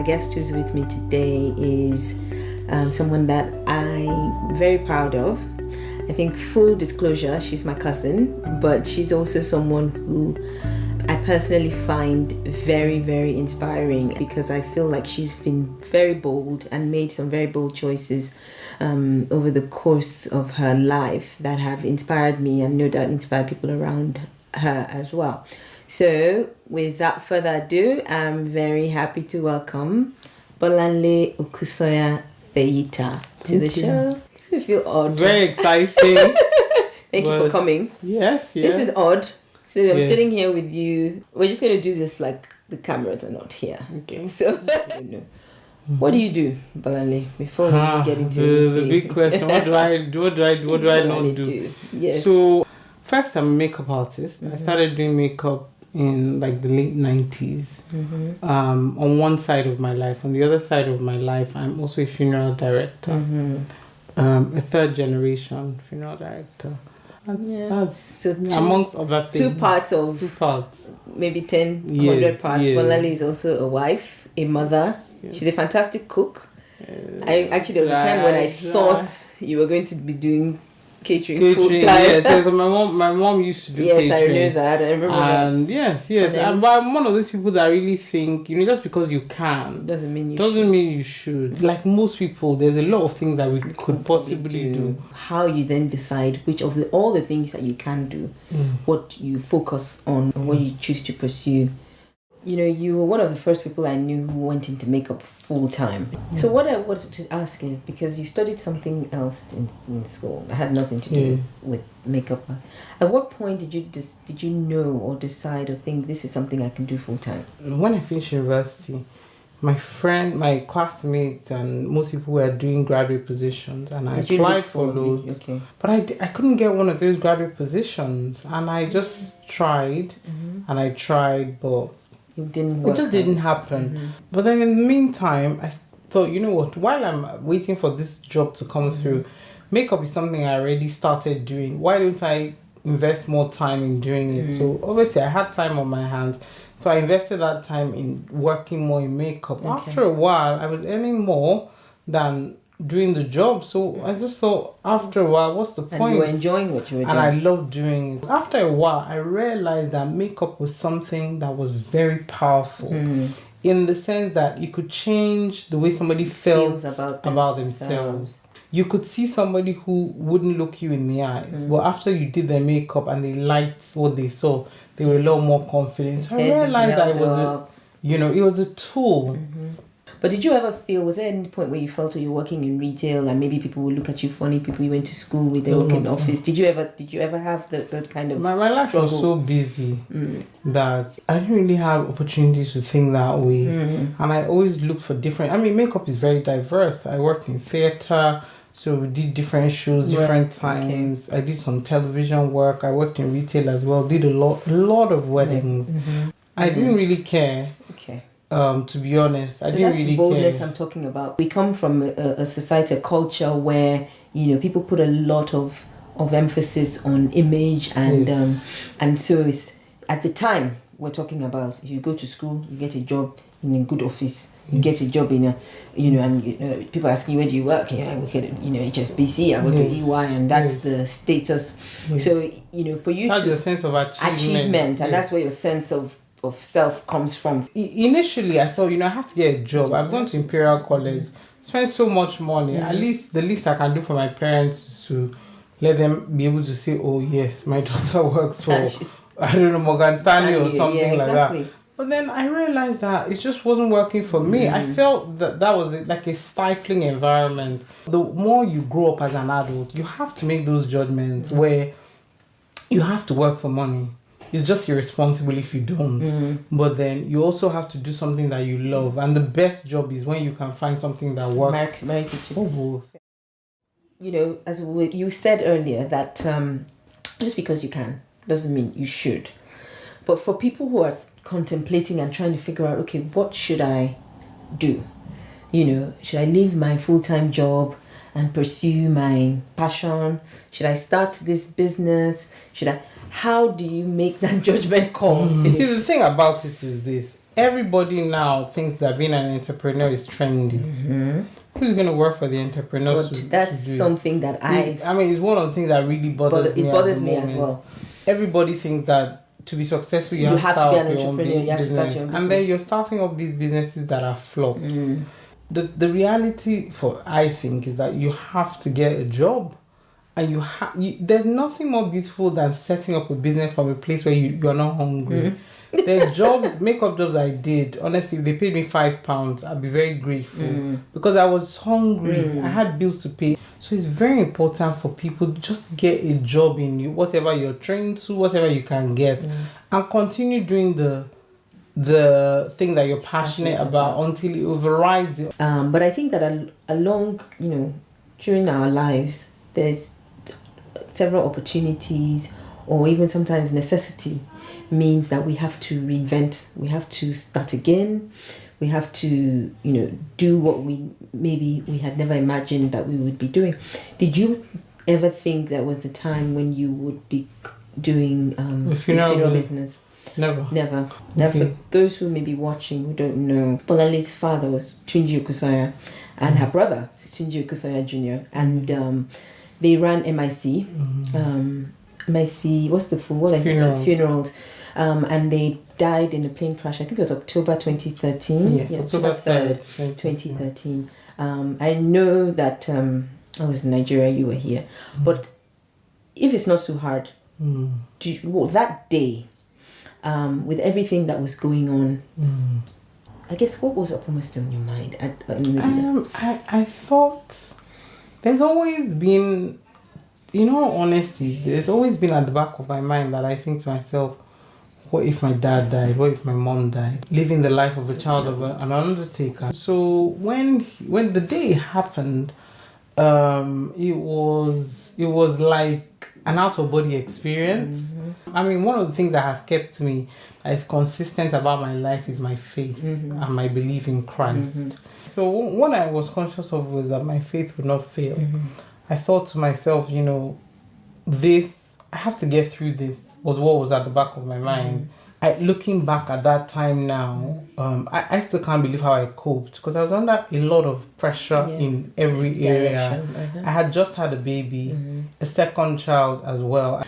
My guest who's with me today is someone that I'm very proud of. I think, full disclosure, she's my cousin, but she's also someone who I personally find very, very inspiring because I feel like she's been very bold and made some very bold choices over the course of her life that have inspired me and no doubt inspired people around her as well. So without further ado, I'm very happy to welcome Bolanle Okusanya-Feyita to the show. I feel odd. Very exciting. Thank you for coming. Yes. This is odd. So I'm sitting here with you. We're just going to do this like the cameras are not here. Okay. So, what do you do, Bolanle? Before we get into the big question, what do I not do? Yes. So, first I'm a makeup artist. I started doing makeup in like the late 90s. On one side of my life. On the other side of my life, I'm also a funeral director. A third generation funeral director. That's so amongst other things. Two parts. Maybe 10, 100 parts. Bolanle is also a wife, a mother. Yes. She's a fantastic cook. There was a time when I thought you were going to be doing catering full time. Yes, my mom used to do catering. Yes, I know that. I remember and that. Yes. But I'm one of those people that really think, just because you can doesn't mean you should. Like most people, there's a lot of things that we could possibly do. How you then decide which of all the things that you can do, what you focus on, and what you choose to pursue. You were one of the first people I knew who went into makeup full time. So what I wanted to ask is, because you studied something else in school that had nothing to do with makeup. At what point did you know or decide or think this is something I can do full time? When I finished university, my classmates and most people were doing graduate positions, and I applied for loads. Okay. But I couldn't get one of those graduate positions, and I just tried, and I tried, but it just didn't happen. But then in the meantime, I thought, what? While I'm waiting for this job to come through, makeup is something I already started doing. Why don't I invest more time in doing it? So obviously I had time on my hands. So I invested that time in working more in makeup. Okay. After a while, I was earning more than doing the job. So I just thought, after a while, what's the point? And you were enjoying what you were doing. And I loved doing it. After a while, I realized that makeup was something that was very powerful. In the sense that you could change the way somebody feels about themselves. You could see somebody who wouldn't look you in the eyes. But after you did their makeup and they liked what they saw, they were a lot more confident. So I realized that it was a tool. But did you ever feel, was there any point where you felt you were working in retail and maybe people would look at you funny, people you went to school with, they work in the office? Did you ever have that kind of My life struggle? Was so busy that I didn't really have opportunities to think that way. And I always looked for different, makeup is very diverse. I worked in theatre, so we did different shows, different times. Okay. I did some television work. I worked in retail as well, did a lot of weddings. I didn't really care. Okay. To be honest, I didn't really care. That's the boldness I'm talking about. We come from a society, a culture where people put a lot of emphasis on image and so it's at the time we're talking about. If you go to school, you get a job in a good office. You get a job in and people asking you, where do you work? I work at HSBC. I work at EY, and that's the status. So for you, that's your sense of achievement, and that's where your sense of self comes from. Initially, I thought, I have to get a job. I've gone to Imperial College, spent so much money. At least the least I can do for my parents is to let them be able to say, oh yes, my daughter works for, Morgan Stanley or something like that. But then I realized that it just wasn't working for me. I felt that was like a stifling environment. The more you grow up as an adult, you have to make those judgments where you have to work for money. It's just irresponsible if you don't. But then you also have to do something that you love. And the best job is when you can find something that works for both. As you said earlier, that just because you can doesn't mean you should. But for people who are contemplating and trying to figure out, okay, what should I do? Should I leave my full-time job and pursue my passion? Should I start this business? how do you make that judgment call? See, the thing about it is this. Everybody now thinks that being an entrepreneur is trendy. Who's going to work for the entrepreneurs? But that's something that it's one of the things that really bothers me. It bothers me as well. Everybody thinks that to be successful, you have to be an entrepreneur. You have to start your own business. And then you're starting up these businesses that are flops. The reality I think is that you have to get a job. And there's nothing more beautiful than setting up a business from a place where you're not hungry. The makeup jobs I did, honestly, if they paid me £5, I'd be very grateful because I was hungry. I had bills to pay. So it's very important for people to just get a job in you, whatever you're trained to, whatever you can get, and continue doing the thing that you're passionate about until it overrides it. But I think that along, during our lives, there's several opportunities, or even sometimes necessity means that we have to reinvent, we have to start again, we have to do what we had never imagined that we would be doing. Did you ever think there was a time when you would be doing a funeral business? Never. Now, for those who may be watching who don't know, Bolanle's father was Tunji Okusanya, and her brother is Tunji Okusanya Jr. And they ran MIC. MIC, what's the full? Funerals. And they died in a plane crash. I think it was October 2013. Yes, October 3rd, 2013. I know that I was in Nigeria, you were here. But if it's not too hard, that day, with everything that was going on, I guess what was uppermost on your mind? I thought there's always been, honestly, there's always been at the back of my mind that I think to myself, what if my dad died? What if my mom died? Living the life of a child of an undertaker. So when the day happened, it was like an out-of-body experience. One of the things that has kept me as consistent about my life is my faith and my belief in Christ. So what I was conscious of was that my faith would not fail. I thought to myself, I have to get through this, was what was at the back of my mind. Looking back at that time now, I still can't believe how I coped because I was under a lot of pressure in every area. I had just had a baby, a second child as well.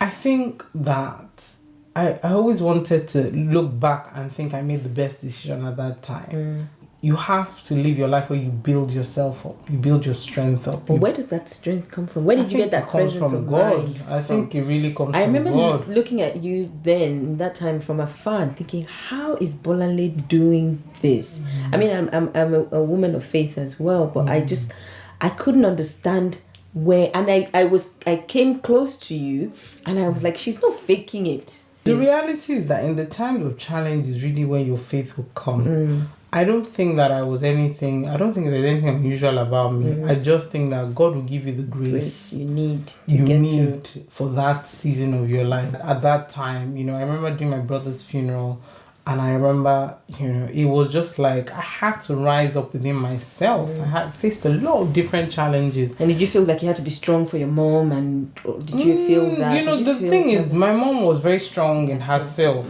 I think that I always wanted to look back and think I made the best decision at that time. You have to live your life where you build yourself up, you build your strength up. But where does that strength come from? Where did you get that presence of mind? I think it really comes from God. I remember looking at you then, that time from afar, and thinking, how is Bolanle doing this? I'm a woman of faith as well, but I couldn't understand where, and I came close to you, and I was like, she's not faking it. The reality is that in the times of challenge is really when your faith will come. I don't think that I don't think there's anything unusual about me. I just think that God will give you the grace you need to get through for that season of your life. At that time, I remember doing my brother's funeral, and I remember, it was just like I had to rise up within myself. I had faced a lot of different challenges. And did you feel like you had to be strong for your mom? And did you feel that? The thing is, my mom was very strong in herself.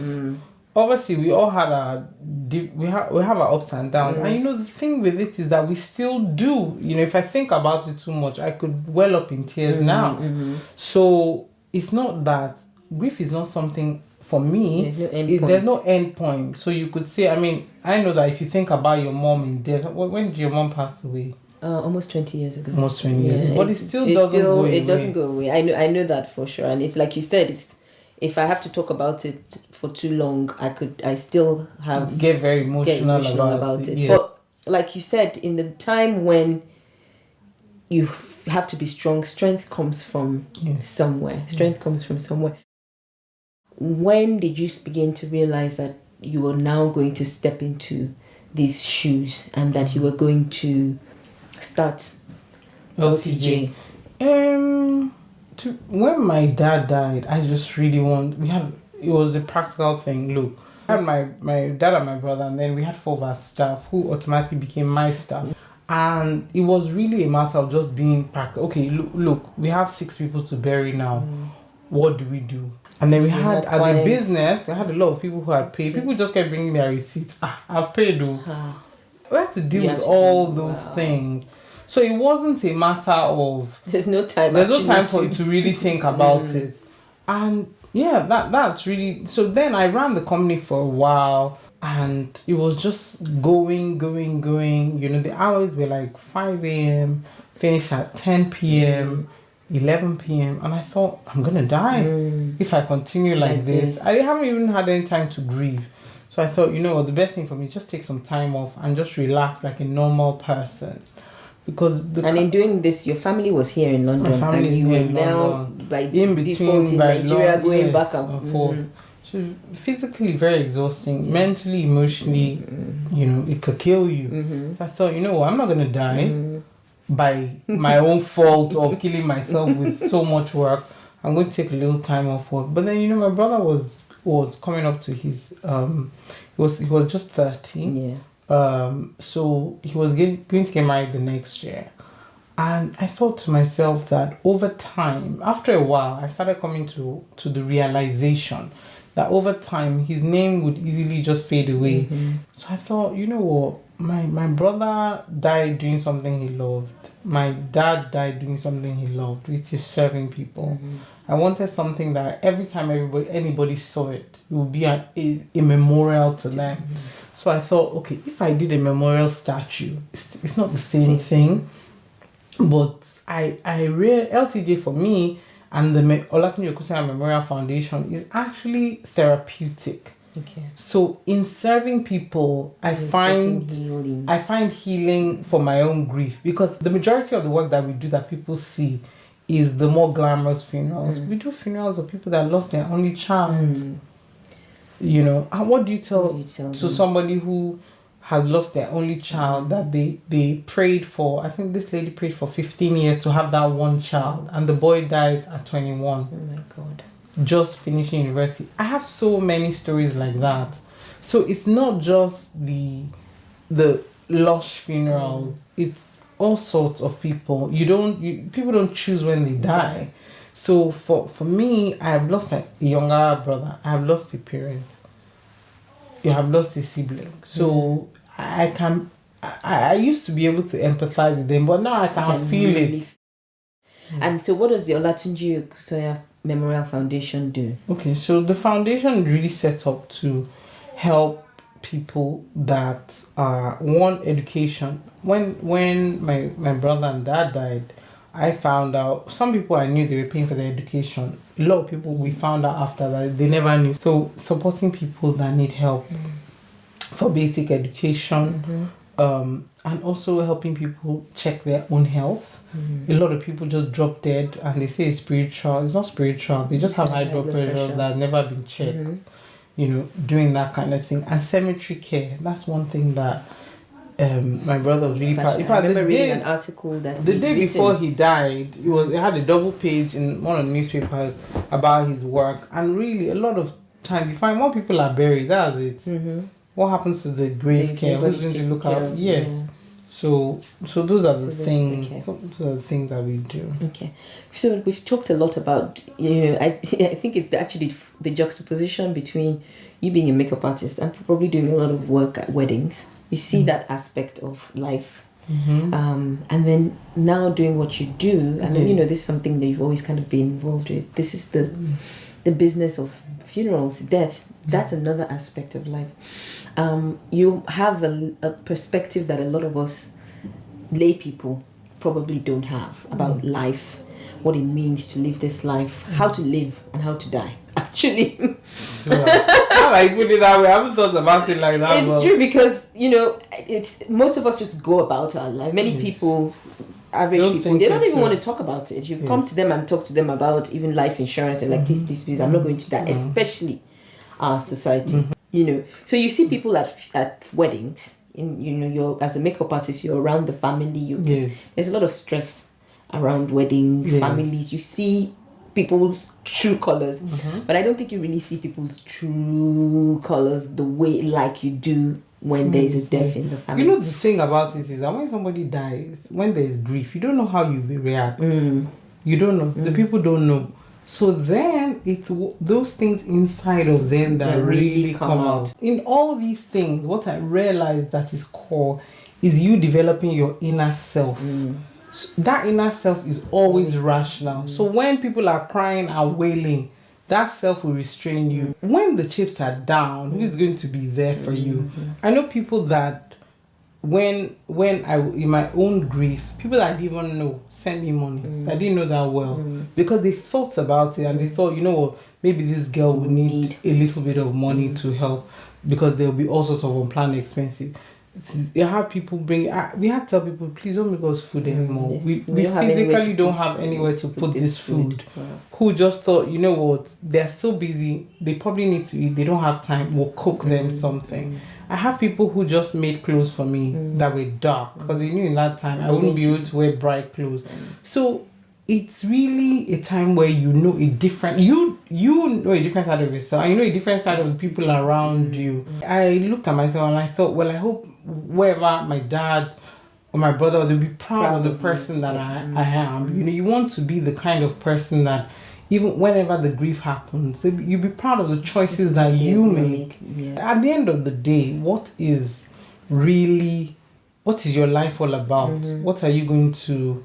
Obviously, we all had we have our ups and downs. And the thing with it is that we still do. If I think about it too much, I could well up in tears now. So it's not that grief is not something for me. There's no end point. So you could say, I know that if you think about your mom in death, when did your mom pass away? Almost 20 years ago. Almost 20 years ago. But it still doesn't go away. It doesn't go away. I know that for sure. And it's like you said, if I have to talk about it for too long, I still get very emotional about it. Yeah. So, like you said, in the time when you have to be strong, strength comes from somewhere. Strength comes from somewhere. When did you begin to realize that you were now going to step into these shoes and that you were going to start LTJ? When my dad died, I just really it was a practical thing. Look, I had my dad and my brother, and then we had 4 of our staff who automatically became my staff. And it was really a matter of just being practical. Okay, look, we have 6 people to bury now. What do we do? And then we had, as a business, we had a lot of people who had paid. People just kept bringing their receipts. I've paid though. We have to deal with all those things. So it wasn't a matter of... There's no time for you to really think about it. And yeah, that's really... So then I ran the company for a while, and it was just going. You know, the hours were like 5 a.m., finish at 10 p.m., 11 p.m. And I thought, I'm going to die if I continue like this. I haven't even had any time to grieve. So I thought, you know what, the best thing for me is just take some time off and just relax like a normal person. Because in doing this, your family was here in London. My family and you were now by default in Nigeria, going back and forth. So physically very exhausting, mentally, emotionally, you know, it could kill you. So I thought, you know what, I'm not going to die by my own fault of killing myself with so much work. I'm going to take a little time off work. But then, you know, my brother was coming up to his he was just 30. So he was going to get married the next year. And I thought to myself that over time, after a while, I started coming to the realization that over time his name would easily just fade away. So I thought, you know what, my brother died doing something he loved. My dad died doing something he loved, which is serving people. I wanted something that every time anybody saw it, it would be a memorial to them. So I thought, okay, if I did a memorial statue, it's not the same thing. But I LTJ for me and the Bolanle Okusanya Memorial Foundation is actually therapeutic. Okay. So in serving people, I find healing for my own grief, because the majority of the work that we do that people see is the more glamorous funerals. We do funerals of people that lost their only child. You know, and what do you tell to somebody who has lost their only child that they prayed for? I think this lady prayed for 15 years to have that one child, and the boy died at 21. Oh my God. Just finishing university. I have so many stories like that. So it's not just the lush funerals. It's all sorts of people. People don't choose when they die. So for me, I have lost a younger brother. I have lost a parent. You have lost a sibling. So I used to be able to empathize with them, but now I can feel it. And so what does the Bolanle Okusanya Memorial Foundation do? Okay, so the foundation really sets up to help people that want education. When my brother and dad died, I found out some people I knew they were paying for their education. A lot of people we found out after that they never knew. So supporting people that need help for basic education, and also helping people check their own health. A lot of people just drop dead and they say it's spiritual. It's not spiritual. They just have high blood pressure that has never been checked. You know, doing that kind of thing. And cemetery care, that's one thing that my brother was really proud. In fact, I remember reading an article that the day before he died, it had a double page in one of the newspapers about his work. And really, a lot of times you find more people are buried. That's it. What happens to the grave care? Who's going to look out? Yes. Yeah. So those are the things. Those are the things that we do. Okay. So we've talked a lot about, you know, I think it's actually the juxtaposition between you being a makeup artist and probably doing a lot of work at weddings. You see that aspect of life. And then now doing what you do, and then, you know, this is something that you've always kind of been involved with. This is the business of funerals, death. That's another aspect of life. You have a perspective that a lot of us lay people probably don't have about life, what it means to live this life, how to live and how to die. Actually, I like put it that way. I haven't thought about it like that. It's true, because, you know, it's most of us just go about our life. Many people, average people, they don't even want to talk about it. You come to them and talk to them about even life insurance and like, please, I'm not going to die, especially our society. You know, so you see people at weddings. You know, you're as a makeup artist, you're around the family. There's a lot of stress around weddings, families. You see people's true colors, but I don't think you really see people's true colors the way like you do when there's a death in the family. You know, the thing about it is that when somebody dies, when there's grief, you don't know how you will react. You don't know. The people don't know. So then it's those things inside of them that really come out. In all these things, what I realized that is core is you developing your inner self. So that inner self is always rational. So when people are crying and wailing, that self will restrain you. When the chips are down, who is going to be there for you? I know people that when I in my own grief, people that I didn't even know sent me money. I didn't know that well because they thought about it and they thought, you know what, maybe this girl will need a little bit of money to help because there will be all sorts of unplanned expenses. You have people we had to tell people, please don't make us food anymore. We physically don't have anywhere to put this food. Wow. Who just thought, you know what, they're so busy, they probably need to eat, they don't have time, we'll cook them something. I have people who just made clothes for me that were dark because they knew in that time I wouldn't be able to wear bright clothes. So it's really a time where you know a different side of yourself and you know a different side of the people around you. I looked at myself and I thought, well, I hope wherever my dad or my brother, they'll be proud of the person that I am. You know, you want to be the kind of person that even whenever the grief happens, you'll be proud of the choices that you make. Yeah. At the end of the day, what is your life all about? What are you going to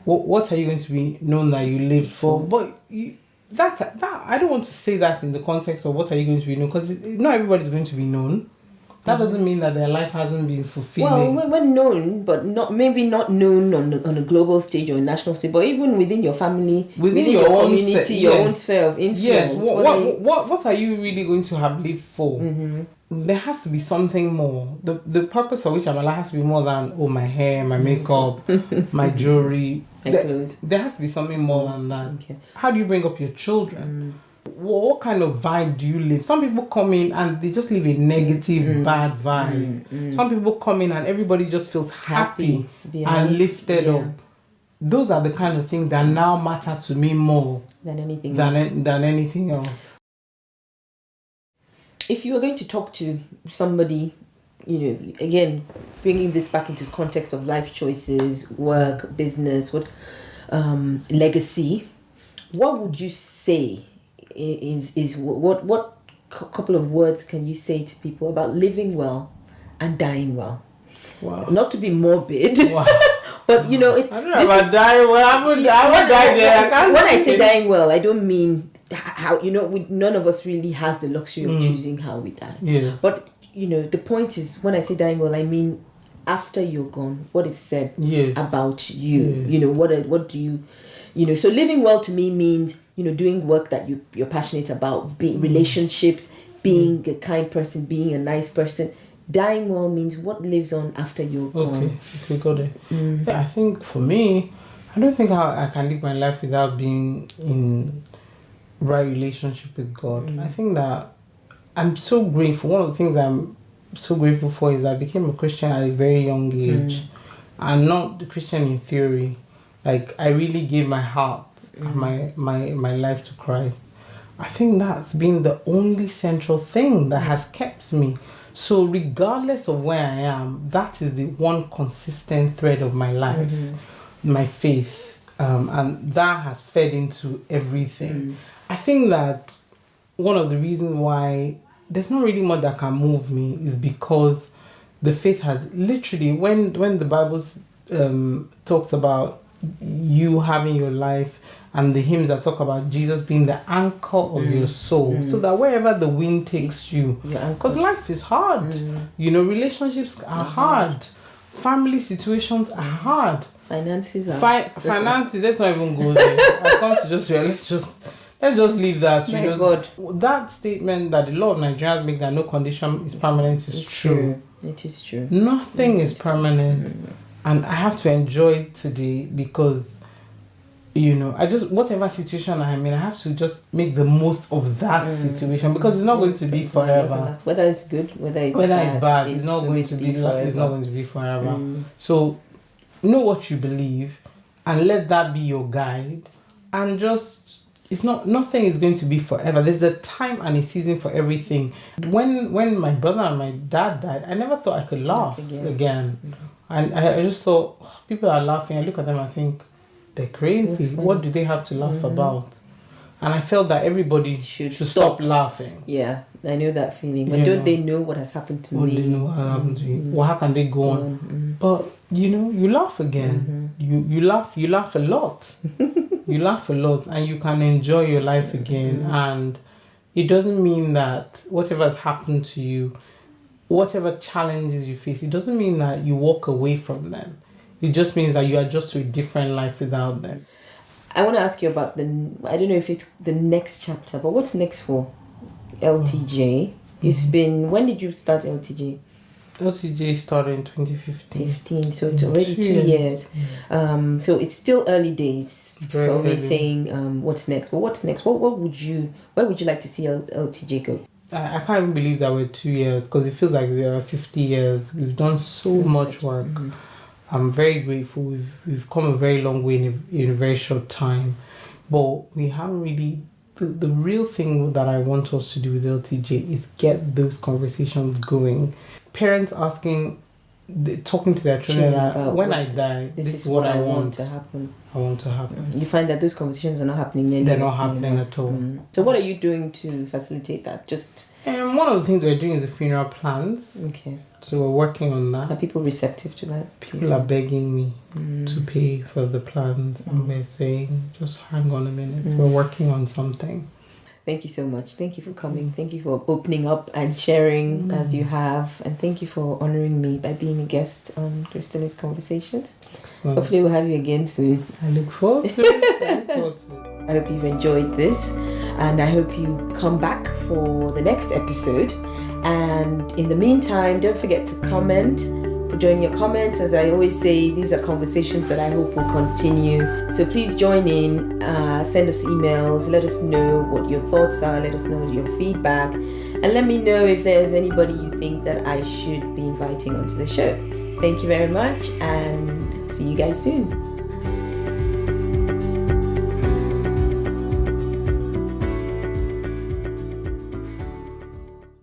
be known that you lived for? But that I don't want to say that in the context of what are you going to be known, because not everybody's going to be known. That doesn't mean that their life hasn't been fulfilling. Well, we're known, but maybe not known on a global stage or a national stage, but even within your family, within your community, your own sphere of influence. Yes. What are you really going to have lived for? There has to be something more. The purpose for which I'm alive has to be more than my hair, my makeup, my jewelry, my clothes. There has to be something more than that. Okay. How do you bring up your children? What kind of vibe do you live? Some people come in and they just live a negative, bad vibe. Some people come in and everybody just feels happy and lifted up. Those are the kind of things that now matter to me more than anything else. If you were going to talk to somebody, you know, again, bringing this back into the context of life choices, work, business, legacy, what would you say? What couple of words can you say to people about living well and dying well? Wow. Not to be morbid, wow. But you know, I don't know about dying well. I would die there. When I say dying well, I don't mean how, you know, none of us really has the luxury of choosing how we die. Yeah. But you know, the point is, when I say dying well, I mean after you're gone, what is said about you. Yeah. You know, what do you. You know, so living well to me means, you know, doing work that you're passionate about, being relationships, being a kind person, being a nice person. Dying well means what lives on after you're gone. Okay, got it. Yeah, I think for me, I don't think I can live my life without being in right relationship with God. I think that I'm so grateful. One of the things I'm so grateful for is I became a Christian at a very young age. And not the Christian in theory. Like, I really gave my heart and my life to Christ. I think that's been the only central thing that has kept me. So regardless of where I am, that is the one consistent thread of my life, my faith. And that has fed into everything. I think that one of the reasons why there's not really much that can move me is because the faith has literally, when the Bible talks about you having your life, and the hymns that talk about Jesus being the anchor of your soul, so that wherever the wind takes you, because life is hard, you know, relationships are hard, family situations are hard, finances are finances. Let's not even go there. I come to just let's just leave that. You know, God. That statement that a lot of Nigerians make, that no condition is permanent, is true. It is true. Nothing is permanent. And I have to enjoy today because, you know, whatever situation I'm in, I have to just make the most of that situation, because it's not going to be forever. Whether it's good, whether it's bad, it's not going to be forever. It's not going to be forever. So, know what you believe and let that be your guide. And just, nothing is going to be forever. There's a time and a season for everything. When my brother and my dad died, I never thought I could laugh again. And I just thought, people are laughing. I look at them and think, they're crazy. What do they have to laugh about? And I felt that everybody should stop laughing. Yeah, I know that feeling. But don't they know what has happened to me? They know what happened to you? Well, how can they go on? But you laugh again. You laugh a lot. You laugh a lot, and you can enjoy your life again. And it doesn't mean that whatever has happened to you, whatever challenges you face, it doesn't mean that you walk away from them. It just means that you adjust to a different life without them. I want to ask you about I don't know if it's the next chapter, but what's next for LTJ? It's been, when did you start LTJ? LTJ started in 2015. So it's already 2 years. So it's still early days for me saying what's next. But what's next? Where would you like to see LTJ go? I can't even believe that we're 2 years, because it feels like we are 50 years. We've done so much work. I'm very grateful. We've come a very long way in a very short time, but we haven't really. The real thing that I want us to do with LTJ is get those conversations going. Parents talking to their children about when I die, this is what I want to happen. I want to happen. You find that those conversations are not happening anymore. They're not happening at all. So what are you doing to facilitate that? Just one of the things we're doing is the funeral plans. Okay. So we're working on that. Are people receptive to that? People are begging me to pay for the plans, and we're saying, just hang on a minute. We're working on something. Thank you so much. Thank you for coming. Thank you for opening up and sharing as you have. And thank you for honoring me by being a guest on Chrystallis Conversations. Hopefully we'll have you again soon. I look forward to it. I hope you've enjoyed this, and I hope you come back for the next episode. And in the meantime, don't forget to comment. Join your comments. As I always say, these are conversations that I hope will continue. So please join in, send us emails, let us know what your thoughts are, let us know your feedback, and let me know if there's anybody you think that I should be inviting onto the show. Thank you very much, and see you guys soon.